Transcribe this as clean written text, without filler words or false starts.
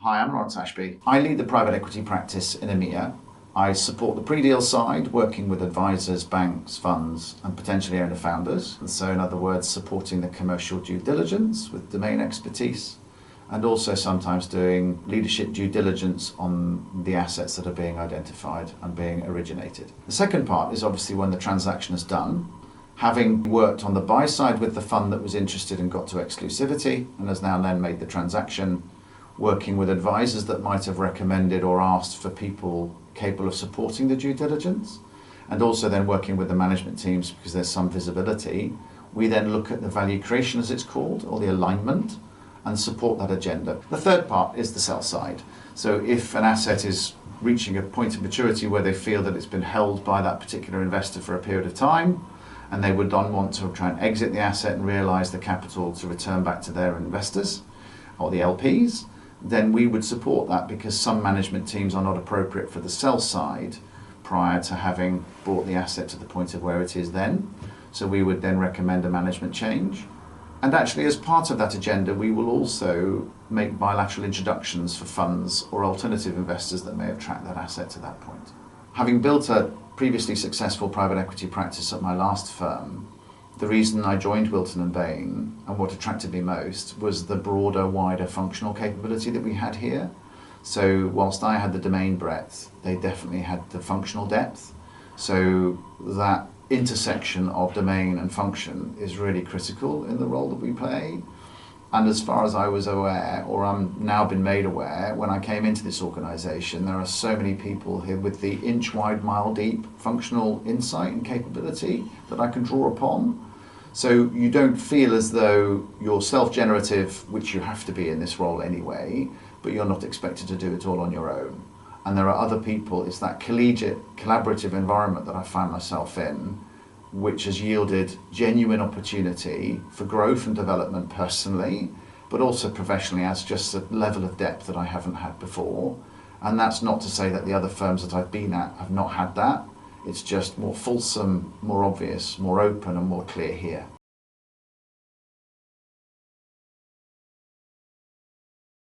Hi, I'm Laurence Ashby. I lead the private equity practice in EMEA. I support the pre-deal side, working with advisors, banks, funds, and potentially owner founders. And so, in other words, supporting the commercial due diligence with domain expertise, and also sometimes doing leadership due diligence on the assets that are being identified and being originated. The second part is obviously when the transaction is done. Having worked on the buy side with the fund that was interested and got to exclusivity and has now then made the transaction, working with advisors that might have recommended or asked for people capable of supporting the due diligence, and also then working with the management teams because there's some visibility. We then look at the value creation, as it's called, or the alignment, and support that agenda. The third part is the sell side. So if an asset is reaching a point of maturity where they feel that it's been held by that particular investor for a period of time, and they would then want to try and exit the asset and realise the capital to return back to their investors or the LPs, then we would support that because some management teams are not appropriate for the sell side prior to having brought the asset to the point of where it is then. So we would then recommend a management change. And actually, as part of that agenda, we will also make bilateral introductions for funds or alternative investors that may have tracked that asset to that point. Having built a previously successful private equity practice at my last firm, the reason I joined Wilton Bain and what attracted me most was the broader, wider functional capability that we had here. So whilst I had the domain breadth, they definitely had the functional depth. So that intersection of domain and function is really critical in the role that we play. And as far as I was aware, or I'm now been made aware, when I came into this organisation, there are so many people here with the inch wide, mile deep functional insight and capability that I can draw upon. So you don't feel as though you're self-generative, which you have to be in this role anyway, but you're not expected to do it all on your own. And there are other people, it's that collegiate, collaborative environment that I find myself in, which has yielded genuine opportunity for growth and development personally, but also professionally as just a level of depth that I haven't had before. And that's not to say that the other firms that I've been at have not had that. It's just more fulsome, more obvious, more open and more clear here.